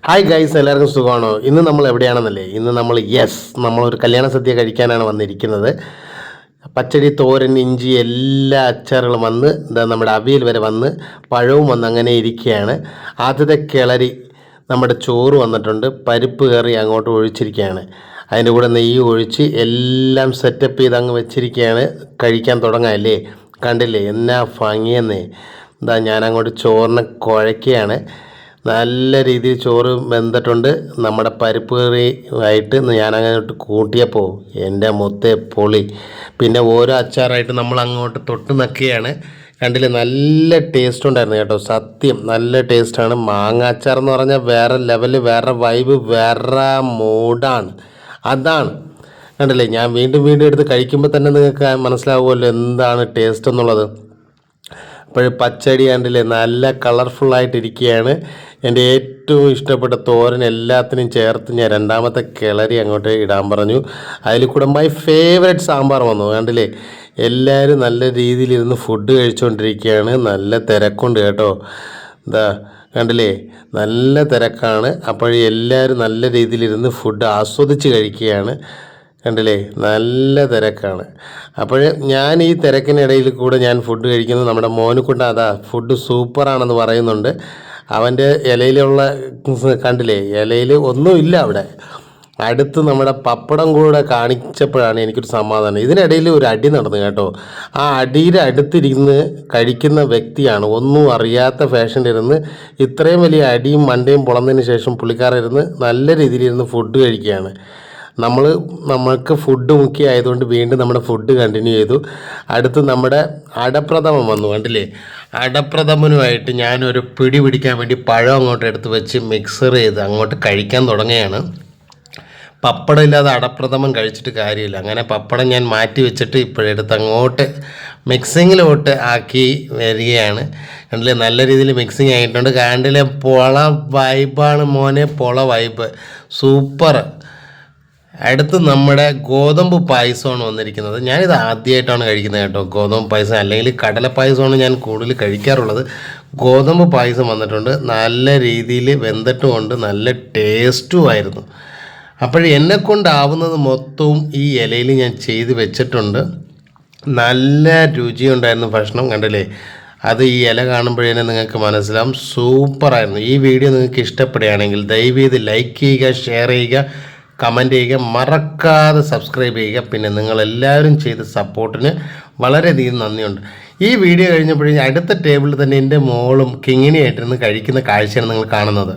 Hi guys, എല്ലാവർക്കും സുഖമാണോ? ഇന്ന് നമ്മൾ എവിടെയാണെന്നല്ലേ? ഇന്ന് നമ്മളൊരു കല്യാണ സദ്യ കഴിക്കാനാണ് വന്നിരിക്കുന്നത്. പച്ചടി, തോരൻ, ഇഞ്ചി എല്ലാ അച്ചാറുകളും വന്ന് നമ്മുടെ അവിയൽ വരെ വന്ന് പഴവും വന്ന് അങ്ങനെ ഇരിക്കുകയാണ്. ആദ്യത്തെ കിളരി നമ്മുടെ ചോറ് വന്നിട്ടുണ്ട്. പരിപ്പ് കറി അങ്ങോട്ട് ഒഴിച്ചിരിക്കുകയാണ്. അതിൻ്റെ കൂടെ നെയ്യ് ഒഴിച്ച് എല്ലാം സെറ്റപ്പ് ചെയ്ത് അങ്ങ് വെച്ചിരിക്കുകയാണ്. കഴിക്കാൻ തുടങ്ങാമല്ലേ? കണ്ടില്ലേ എന്നാ ഭംഗിയെന്നേ. ഞാൻ അങ്ങോട്ട് ചോറിനെ കുഴയ്ക്കുകയാണ്. നല്ല രീതിയിൽ ചോറ് വെന്തിട്ടുണ്ട്. നമ്മുടെ പരിപ്പ് കറി ആയിട്ട് ഞാൻ അങ്ങോട്ട് കൂട്ടിയപ്പോൾ എൻ്റെ മൊത്തേ പൊളി. പിന്നെ ഓരോ അച്ചാറായിട്ട് നമ്മൾ അങ്ങോട്ട് തൊട്ട് നക്കുകയാണ്. കണ്ടില്ലേ, നല്ല ടേസ്റ്റ് ഉണ്ടായിരുന്നു കേട്ടോ. സത്യം നല്ല ടേസ്റ്റാണ്. മാങ്ങ അച്ചാർ എന്ന് പറഞ്ഞാൽ വേറെ ലെവല്, വേറെ വൈബ്, വേറെ മൂഡാണ്. അതാണ് കണ്ടില്ലേ, ഞാൻ വീണ്ടും വീണ്ടും എടുത്ത് കഴിക്കുമ്പോൾ തന്നെ നിങ്ങൾക്ക് മനസ്സിലാവുമല്ലോ എന്താണ് ടേസ്റ്റ് എന്നുള്ളത്. അപ്പോൾ പച്ചടി കണ്ടില്ലേ, നല്ല കളർഫുള്ളായിട്ടിരിക്കുകയാണ്. എൻ്റെ ഏറ്റവും ഇഷ്ടപ്പെട്ട തോരൻ എല്ലാത്തിനും ചേർത്ത് ഞാൻ രണ്ടാമത്തെ കിളരി അങ്ങോട്ട് ഇടാൻ പറഞ്ഞു. അതിൽ കൂടെ മൈ ഫേവറേറ്റ് സാമ്പാർ വന്നു. കണ്ടില്ലേ, എല്ലാവരും നല്ല രീതിയിലിരുന്ന് ഫുഡ് കഴിച്ചുകൊണ്ടിരിക്കുകയാണ്. നല്ല തിരക്കുണ്ട് കേട്ടോ. കണ്ടില്ലേ, നല്ല തിരക്കാണ്. അപ്പോൾ എല്ലാവരും നല്ല രീതിയിലിരുന്ന് ഫുഡ് ആസ്വദിച്ച് കഴിക്കുകയാണ്. കണ്ടില്ലേ, നല്ല തിരക്കാണ്. അപ്പോൾ ഞാൻ ഈ തിരക്കിനിടയിൽ കൂടെ ഞാൻ ഫുഡ് കഴിക്കുന്നത് നമ്മുടെ മോനുക്കുട്ട ഫുഡ് സൂപ്പറാണെന്ന് പറയുന്നുണ്ട്. അവൻ്റെ ഇലയിലുള്ള കണ്ടില്ലേ, ഇലയിൽ ഒന്നുമില്ല അവിടെ. അടുത്ത് നമ്മുടെ പപ്പടം കൂടെ കാണിച്ചപ്പോഴാണ് എനിക്കൊരു സമാധാനം. ഇതിനിടയിൽ ഒരു അടി നടന്നു കേട്ടോ. ആ അടിയുടെ അടുത്തിരുന്ന് കഴിക്കുന്ന വ്യക്തിയാണ്. ഒന്നും അറിയാത്ത ഫാഷനിലിരുന്ന് ഇത്രയും വലിയ അടിയും മണ്ടയും പൊളന്നതിന് ശേഷം പുള്ളിക്കാരിരുന്ന് നല്ല രീതിയിലിരുന്ന് ഫുഡ് കഴിക്കുകയാണ്. നമ്മൾക്ക് ഫുഡ് മുഖ്യമായതുകൊണ്ട് വീണ്ടും നമ്മുടെ ഫുഡ് കണ്ടിന്യൂ ചെയ്തു. അടുത്ത് നമ്മുടെ അടപ്രഥമൻ വന്നു. കണ്ടില്ലേ, അടപ്രഥമനുമായിട്ട് ഞാനൊരു പിടി പിടിക്കാൻ വേണ്ടി പഴം അങ്ങോട്ട് എടുത്ത് വെച്ച് മിക്സർ ചെയ്ത് അങ്ങോട്ട് കഴിക്കാൻ തുടങ്ങുകയാണ്. പപ്പടം ഇല്ലാതെ അടപ്രഥമൻ കഴിച്ചിട്ട് കാര്യമില്ല. അങ്ങനെ പപ്പടം ഞാൻ മാറ്റി വെച്ചിട്ട് ഇപ്പോഴെടുത്ത് അങ്ങോട്ട് മിക്സിങ്ങിലോട്ട് ആക്കി വരികയാണ്. കണ്ടില്ലേ, നല്ല രീതിയിൽ മിക്സിങ് ആയിട്ടുണ്ട്. കണ്ടില്ലേ, പൊള വൈബാണ് മോനെ, പൊള വൈബ്, സൂപ്പർ. അടുത്ത് നമ്മുടെ ഗോതമ്പ് പായസമാണ് വന്നിരിക്കുന്നത്. ഞാനിത് ആദ്യമായിട്ടാണ് കഴിക്കുന്നത് കേട്ടോ, ഗോതമ്പ് പായസം. അല്ലെങ്കിൽ കടല പായസമാണ് ഞാൻ കൂടുതൽ കഴിക്കാറുള്ളത്. ഗോതമ്പ് പായസം വന്നിട്ടുണ്ട്. നല്ല രീതിയിൽ വെന്തിട്ടുമുണ്ട്, നല്ല ടേസ്റ്റുമായിരുന്നു. എന്നെക്കൊണ്ടാവുന്നത് മൊത്തവും ഈ ഇലയിൽ ഞാൻ ചെയ്ത് വെച്ചിട്ടുണ്ട്. നല്ല രുചിയുണ്ടായിരുന്നു ഭക്ഷണം. കണ്ടില്ലേ, അത് ഈ ഇല കാണുമ്പോഴേ നിങ്ങൾക്ക് മനസ്സിലാവും. സൂപ്പറായിരുന്നു. ഈ വീഡിയോ നിങ്ങൾക്ക് ഇഷ്ടപ്പെടുകയാണെങ്കിൽ ദയവേത് ലൈക്ക് ചെയ്യുക, ഷെയർ ചെയ്യുക, കമൻറ്റ് ചെയ്യുക, മറക്കാതെ സബ്സ്ക്രൈബ് ചെയ്യുക. പിന്നെ നിങ്ങളെല്ലാവരും ചെയ്ത സപ്പോർട്ടിന് വളരെയധികം നന്ദിയുണ്ട്. ഈ വീഡിയോ കഴിഞ്ഞപ്പോഴേ അടുത്ത ടേബിളിൽ തന്നെ എൻ്റെ മോളും കിങ്ങിണിയായിട്ടിരുന്ന് കഴിക്കുന്ന കാഴ്ചയാണ് നിങ്ങൾ കാണുന്നത്.